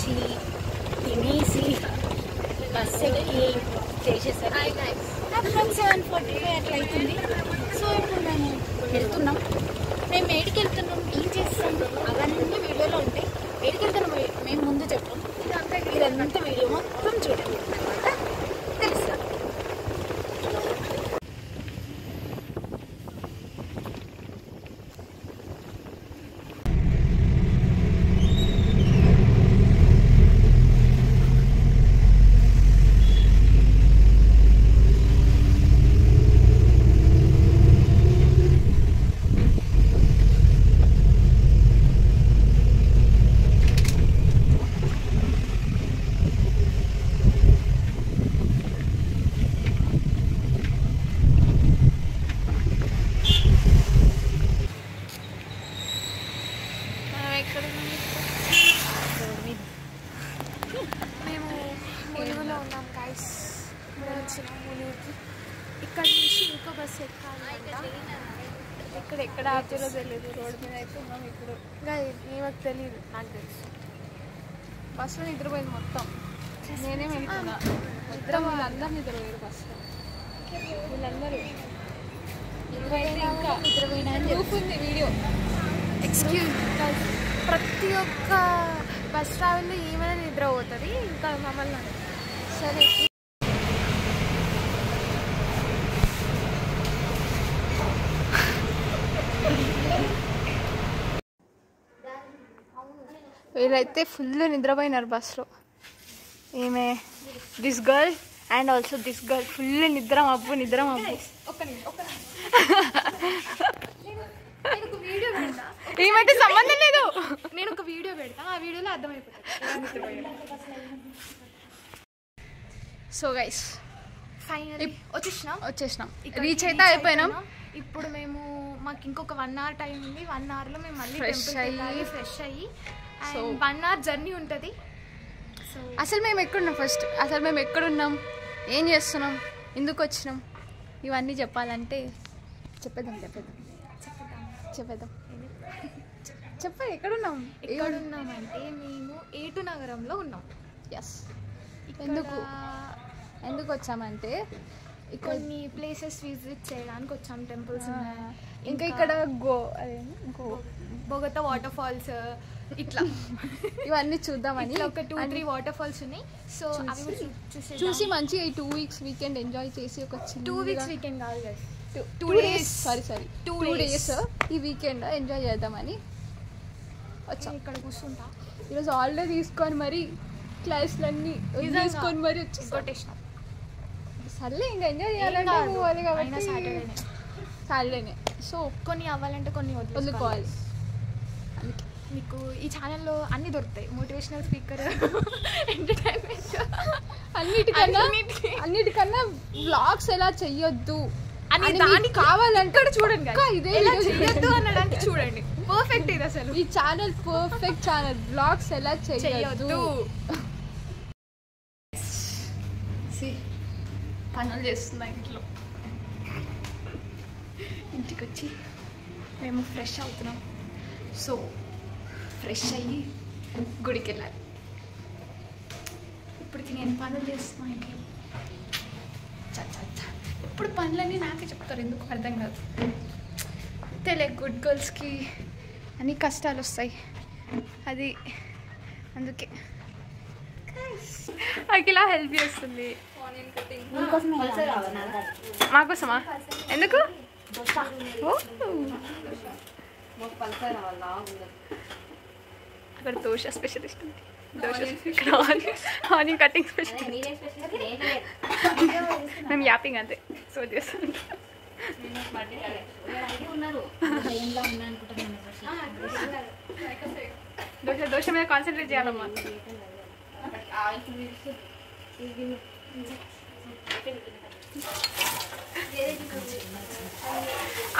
వచ్చి తినేసి బస్ ఎక్కి చేసేసరికి అప్రాక్స్ 7:45 అట్లా అవుతుంది. సో ఇప్పుడు మేము వెళ్తున్నాం. మేము ఏడికి వెళ్తున్నాం, ఏం చేస్తాం అవన్నీ వీడియోలో ఉంటాయి. ఏడికి వెళ్తున్నాం మేము ముందు చెప్పాం. ఇదంతా వీడియో మొత్తం చూడండి అనమాట, తెలుస్తుంది. మేము ములుగులో ఉన్నాం గైస్. మేము వచ్చినాం ములుగుకి. ఇక్కడ నుంచి ఇంకో బస్సు ఎక్కాలంట. ఇక్కడ ఎక్కడ ఆపుతారో తెలియదు. రోడ్డు మీద అయితే ఉన్నాం. ఇప్పుడు ఇంకా ఏమకు తెలియదు, నాకు తెలుసు. బస్సులో నిద్రపోయింది మొత్తం. నేనేం వెళ్తున్నా నిద్ర. వీళ్ళందరూ నిద్రపోయారు బస్సులో. వీళ్ళందరూ ఇంకా నిద్రపోయినా అని చెప్పుకుంది వీడియో. ఎక్స్క్యూజ్, ప్రతి ఒక్క బస్ ట్రావెల్లో ఏమైనా నిద్ర పోతుంది, ఇంకా మమ్మల్ని సరే. వీళ్ళైతే ఫుల్ నిద్రపోయినారు బస్లో. ఏమే this girl and also this girl full నిద్ర మబ్బు. ఏమంటే సంబంధం లేదు. నేను ఒక వీడియో పెడతా, ఆ వీడియోలో అర్థమైపోతుంది. సో గైస్ ఫైనల్ వచ్చేసినాం. రీచ్ అయితే అయిపోయినాం. ఇప్పుడు మేము మాకు ఇంకొక 1 hour టైం ఉంది. 1 hourలో మేము మళ్ళీ ఫ్రెష్ అయ్యి 1 hour జర్నీ ఉంటుంది. సో అసలు మేము ఎక్కడున్నాం, ఏం చేస్తున్నాం, ఎందుకు వచ్చినాం, ఇవన్నీ చెప్పాలంటే చెప్పేద్దాం. చెప్పండి, ఎక్కడున్నామంటే మేము ఏటు నగరంలో ఉన్నాం. ఎస్. ఎందుకు వచ్చామంటే కొన్ని ప్లేసెస్ విజిట్ చేయడానికి వచ్చాం. టెంపుల్స్ ఉన్నాయి, ఇంకా ఇక్కడ బొగతా వాటర్ ఫాల్స్, ఇట్లా ఇవన్నీ చూద్దామని. ఒక 2-3 వాటర్ ఫాల్స్ ఉన్నాయి. సో అవి చూసి మంచిగా ఈ 2 weeks వీకెండ్ ఎంజాయ్ చేసి ఒక 2 weeks వీకెండ్ కాదు కదా, 2 days సారీ 2 days ఈ వీకెండ్ ఎంజాయ్ చేద్దామని వచ్చాం. ఇక్కడ కూర్చుంటా. ఈరోజు హాలిడే తీసుకొని మరి క్లాసులన్నీ తీసుకొని మరి వచ్చేసినాం. సర్లే, ఇంకా ఎంజాయ్ చేయాలంటే పోవాలి కాబట్టి సాటర్డేనే. సో కొన్ని అవ్వాలంటే కొన్ని వదులుకోవాలి. అందుకే మీకు ఈ ఛానల్లో అన్నీ దొరుకుతాయి. మోటివేషనల్ స్పీకర్, ఎంటర్టైన్మెంట్, అన్నిటికన్నా వ్లాగ్స్ ఎలా చెయ్యొద్దు అని దానికి కావాలంటే చూడండి. ఎలా చెయ్యొద్దు అనడానికి చూడండి. పర్ఫెక్ట్ ఇది అసలు ఈ ఛానల్, పర్ఫెక్ట్ ఛానల్. వ్లాగ్స్ ఎలా చెయ్యొద్దు. పనులు చేస్తున్నా ఇంటికి వచ్చి మేము ఫ్రెష్ అవుతున్నాం. సో ఫ్రెష్ అయ్యి గుడికి వెళ్ళాలి. ఇప్పటికి నేను పనులు చేస్తున్నా ఇంట్లో. ఇప్పుడు పనులన్నీ నాకే చెప్తారు, ఎందుకు అర్థం కాదు. తెలియదు, గుడ్ గర్ల్స్కి అన్ని కష్టాలు వస్తాయి. అది అందుకే అఖిల హెల్ప్ చేస్తుంది. మాకోసమా? ఎందుకు? అక్కడ దోశ స్పెషలిస్ట్ ఉంది. Onion cutting specialist. మేము యాపింగ్ అంతే. సో చేస్తాం. దోశ మీద కాన్సన్ట్రేట్ చేయాలమ్మా.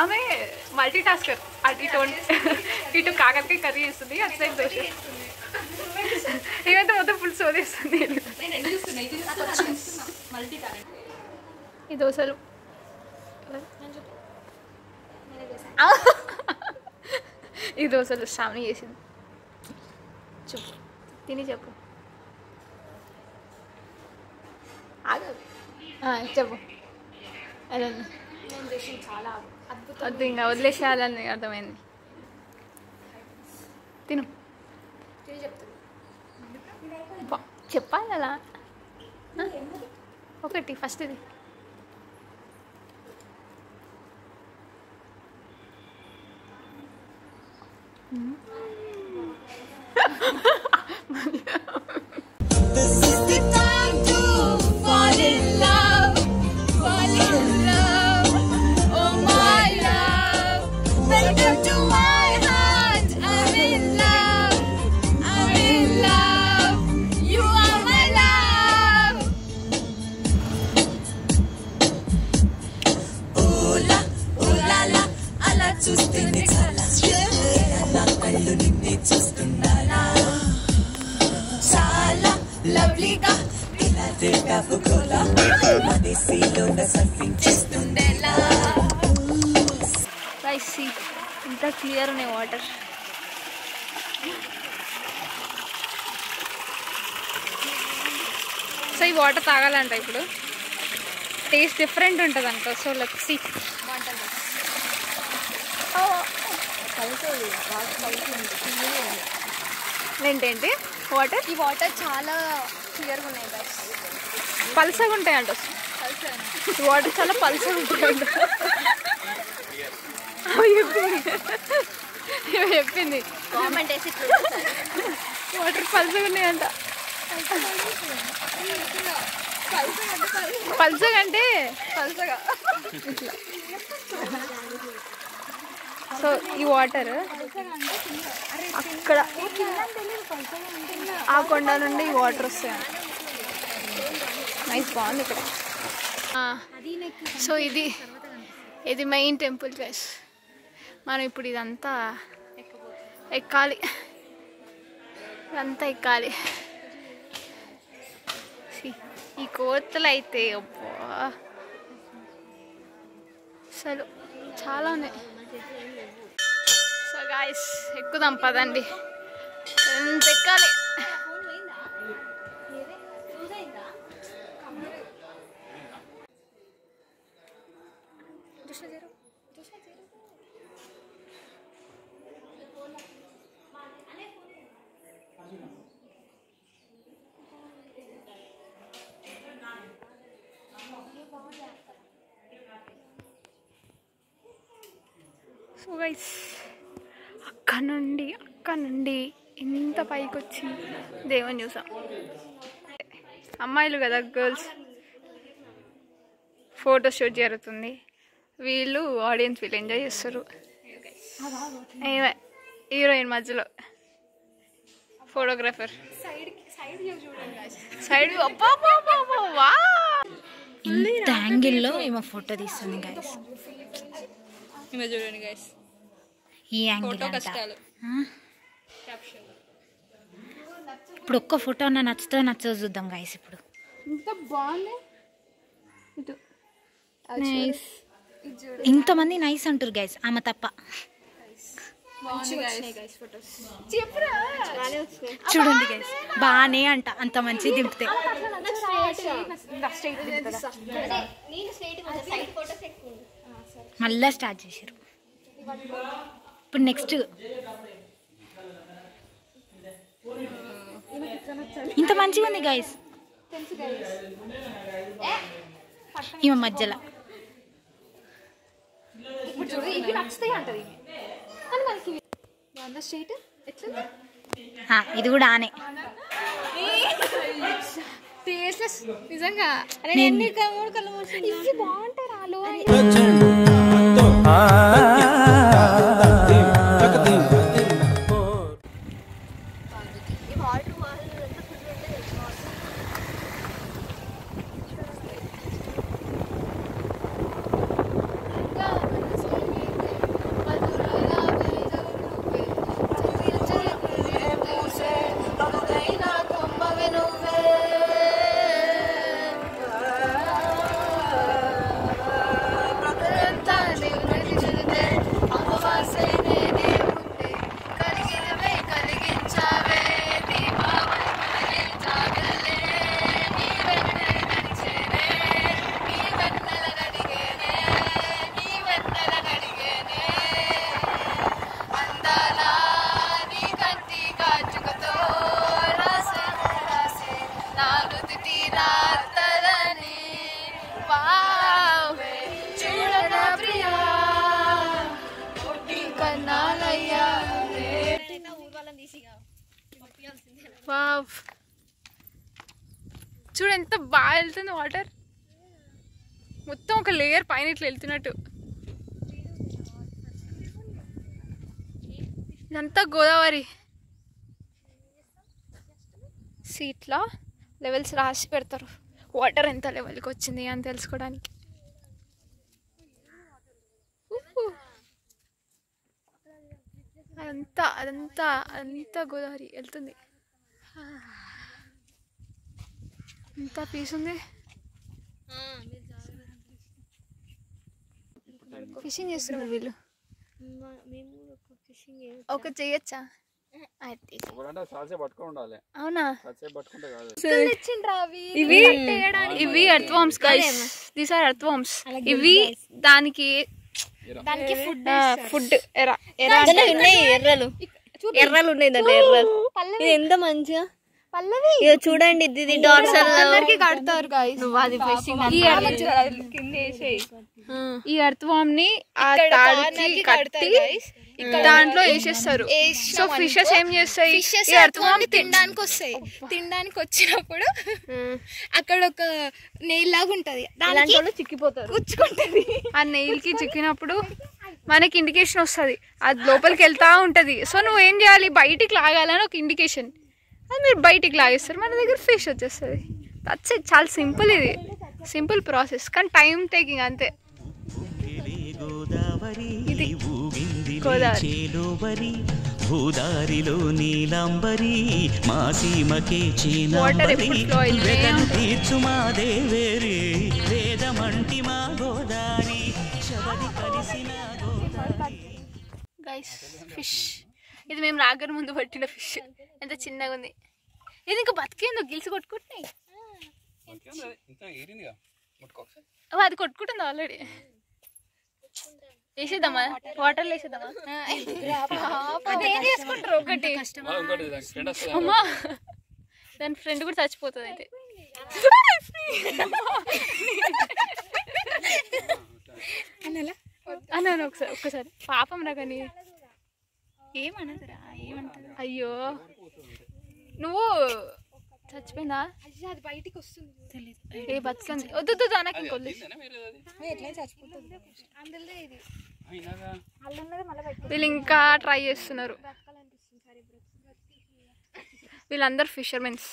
ఆమె మల్టీ టాస్కర్. ఇటు కాకరకాయ కర్రీ చేస్తుంది, అటు సైడ్ దోశ. ఇవంతా మొత్తం ఫుల్ సోదేస్తుంది. ఈ దోశలు శ్రావణి చేసింది. చెప్పు, తిని చెప్పు. చెప్పు. అదే చాలా వద్దు, ఇంకా వదిలేసేయాలని అర్థమైంది. తిను చెప్పాలి అలా. ఒకటి ఫస్ట్ ఇది ఇంత క్లియర్ ఉన్నాయి వాటర్. సో ఈ వాటర్ తాగాలంట ఇప్పుడు. టేస్ట్ డిఫరెంట్ ఉంటుంది అంట. So let's see. ఏంటేంటి వాటర్? ఈ వాటర్ చాలా క్లియర్గా ఉన్నాయి, పల్సగా ఉంటాయంట. ఈ వాటర్ చాలా పల్సగా ఉంటాయంట. చెప్పింది వాటర్ పల్సగా ఉన్నాయంట. పల్సగా అంటే పల్సగా ఇట్లా. సో ఈ వాటర్ అక్కడ ఆ కొండ నుండి ఈ వాటర్ వస్తాయంట. నైస్, బాగుంది ఇక్కడ. సో ఇది మెయిన్ టెంపుల్ గైస్. మనం ఇప్పుడు ఇదంతా ఎక్కాలి. ఈ కోతలు అయితే అబ్బా అసలు చాలా ఉన్నాయి. సో గాయస్ ఎక్కుదాం పదండి. ఎంత ఎక్కాలి. సో గైస్ అక్కడ నుండి ఇంత పైకి వచ్చి దేవుని చూసాం. అమ్మాయిలు కదా, గర్ల్స్ ఫోటోషూట్ జరుగుతుంది. వీళ్ళు ఆడియన్స్ వీళ్ళు ఎంజాయ్ చేస్తారు. హీరోయిన్ మధ్యలో ఫోటోగ్రాఫర్ సైడ్ ఇంత యాంగిల్లో ఏమో ఫోటో తీస్తుంది గైస్. చూడండి గైస్ ఈ యాంగిల్ ఇప్పుడు ఒక్క ఫోటో అన్న నచ్చుతుందో నచ్చదో చూద్దాం గైస్. ఇప్పుడు ఇంత బాగుంది. ఇంతమంది నైస్ అంటారు గైస్, ఆమె తప్ప. చూడండి గైస్, బానే అంట, అంత మంచిగా దింపితే. మళ్ళా స్టార్ట్ చేశారు. ఇప్పుడు నెక్స్ట్ ఇంత మంచిగా ఉంది గైస్. ఈమె మధ్యలో ఇది కూడా ఆనే నిజంగా బాగుంటాయి. చూడు ఎంత బాగా వెళ్తుంది వాటర్, మొత్తం ఒక లేయర్ పైన ఇట్లా వెళ్తున్నట్టు. ఇదంతా గోదావరి. సీట్లో లెవెల్స్ రాసి పెడతారు, వాటర్ ఎంత లెవెల్కి వచ్చింది అని తెలుసుకోవడానికి. అదంతా అదంతా అంతా గోదావరి వెళ్తుంది. ఎంత పీస్ ఉంది. ఫిషింగ్ చేస్తున్నారు వీళ్ళు. ఒక చేయొచ్చా? అవునా? ఇవి earthworms guys, these are earthworms. ఇవి దానికి ఫుడ్. ఎర్రలు ఎర్రలు ఉన్నాయి దాంట్లో, ఎర్రలు. ఇది ఎంత మంచిగా పల్లవి చూడండి, ఇది డార్సల్ కడతారు గైస్. ఈ ఎర్త్ వార్మ్ ని కట్టి దాంట్లో వేసేస్తారు. సో ఫిషెస్ ఏం చేస్తాయి, ఈ ఎర్త్ వార్మ్ తినడానికి వస్తాయి. తినడానికి వచ్చినప్పుడు అక్కడ ఒక నెయిల్ లాగా ఉంటది, దాంట్లో చిక్కిపోతారు, గుచ్చుకుంటది. ఆ నెయిల్ కి చిక్కినప్పుడు మనకి ఇండికేషన్ వస్తుంది, అది లోపలికి వెళ్తా ఉంటది. సో నువ్వు ఏం చేయాలి, బయటికి లాగాలని ఒక ఇండికేషన్, అది మీరు బయటికి లాగేస్తారు, మన దగ్గర ఫిష్ వచ్చేస్తుంది. That's it. చాలా సింపుల్, ఇది సింపుల్ ప్రాసెస్ కానీ టైం టేకింగ్ అంతే. ఇది గోదావరి. భూదారిలో నీలాంబరి మా సీమకే చీనాంబరి వెదను తీర్చు మా దేవేరి వేదమంటి మా గోదారి శబరి కలిసిన గోదారి. గైస్ ఫిష్ ఇది మేము రాగర్ ముందు పట్టిన ఫిష్, ఎంత చిన్నగా ఉంది. ఇది ఇంకా బతికేందో, గిల్స్ కొట్టుకుంటున్నాయి. అది కొట్టుకుంటుంది ఆల్రెడీ. వేసేద్దామా, వాటర్లో వేసేద్దామా? ఏం చేసుకుంటారు ఒకటి, అమ్మా దాని ఫ్రెండ్ కూడా చచ్చిపోతుంది అయితే. అన్నాను ఒక్కసారి పాపం రా, కానీ ఏమన్నదిరా, ఏమంటారు? అయ్యో నువ్వు చచ్చిపోయిందా? అది బయటికి వస్తుంది, ఏ బతుకుంది. వద్దు నాకు ఇంకొల్లి. వీళ్ళు ఇంకా ట్రై చేస్తున్నారు. వీళ్ళందరూ ఫిషర్మెన్స్.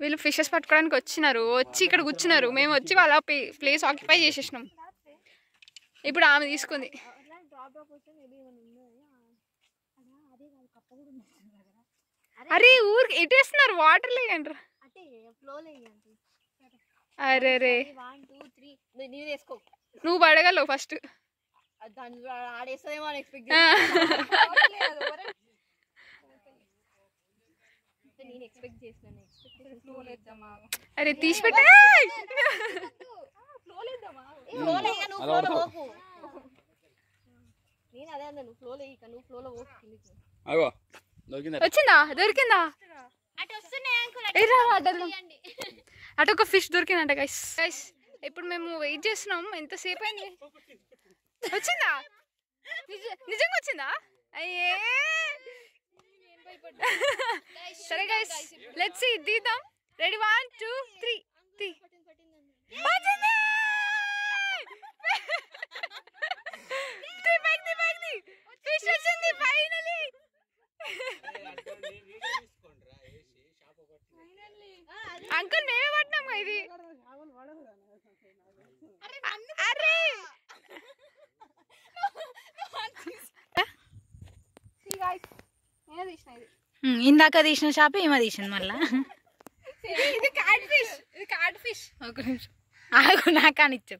వీళ్ళు ఫిషెస్ పట్టుకోవడానికి వచ్చి ఇక్కడ కూర్చున్నారు. మేము వచ్చి వాళ్ళ ప్లేస్ ఆక్యుపై చేసేసినాం. ఇప్పుడు ఆమె తీసుకుంది. అరే ఊరికి ఎటు వేస్తున్నారు, వాటర్ లేకండి. అరే రే నువ్వు పడగలవు ఫస్ట్. అరే తీసి పెట్ట. వచ్చిందా, దొరికిందా? అటు ఒక ఫిష్ దొరికిందంట గైస్. ఇప్పుడు మేము వెయిట్ చేస్తున్నాం, ఎంతసేపు అయింది. వచ్చిందా, నిజంగా వచ్చిందా? అయ్యే సరే గైస్ లెట్స్ సీ, తీద్దాం. రెడీ 1 2 3 ఫిష్ వచ్చింది ఫైనలీ. అంకుల్ మేమే పట్టినాం ఇది. అరే ఇందాక తీసిన చేప ఏమో తీసింది మళ్ళా. ఇది క్యాట్ ఫిష్, ఇది క్యాట్ ఫిష్. ఒక నిమిషం ఆగు, నాకు అనిచ్చు.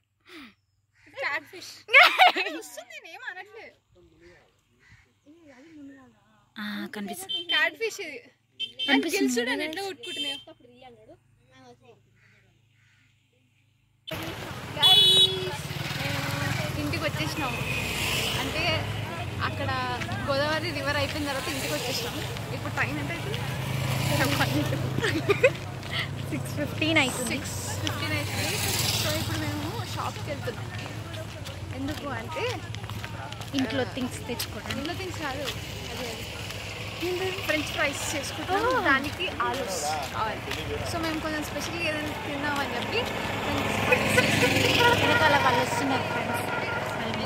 క్యాట్ ఫిష్ వస్తుంది, ఏం అనట్లేదు. కనిపిస్తుంది క్యాట్ ఫిష్. ఇది చూడండి ఎట్లా కొట్టుకుంటున్నాయి. ఇంటికి వచ్చేసినాము, అంటే అక్కడ గోదావరి రివర్ అయిపోయిన తర్వాత ఇంటికి వచ్చేసినాం. ఇప్పుడు టైం ఎంత అవుతుంది? 6:15 అవుతుంది. 6:15 అవుతుంది. సో ఇప్పుడు మేము షాప్కి వెళ్తున్నాం. ఎందుకు అంటే ఇంట్లో థింగ్స్ తెచ్చుకోవడం. ఇంట్లో థింగ్స్ కాదు, అదే ఫ్రెంచ్ ఫ్రైస్ చేసుకుంటాం, దానికి ఆలు కావాలి. సో మేము కొంచెం స్పెషల్గా ఏదైనా తిందామని చెప్పి వెనకాల వాళ్ళు వస్తున్నారు ఫ్రెండ్స్.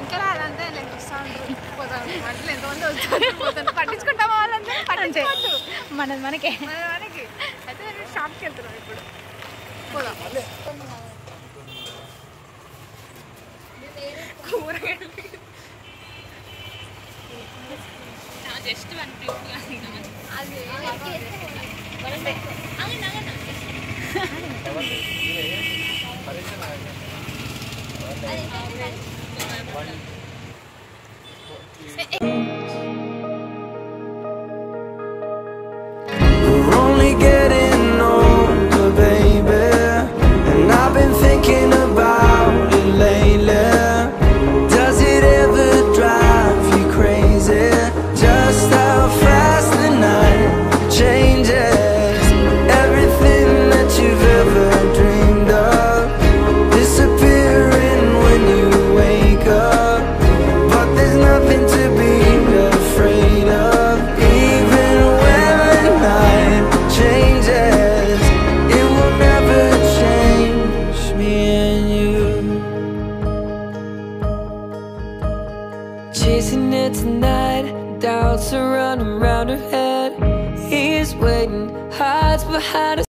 ఇంకా అదంతా లైక్ వస్తూ ఉంటారు, పోతాం. అట్లా ఎంతమంది వచ్చారు పోతాను, పట్టించుకుంటామా వాళ్ళంతా? పట్టించుకోవద్దు, మనకి అయితే నేను షాప్కి వెళ్తున్నాం ఇప్పుడు. పోదాం. కూరగాయలు జస్ట్ 1 అది We're only getting older, baby, and I've been thinking about it lately. Does it ever drive you crazy? Just how fast the night changes. Everything that you've ever dreamed of disappearing when you wake up. But there's nothing to be afraid of. Even when the night changes, it will never change me and you. Chasing it tonight, doubts are running round her head. He's waiting, hides behind a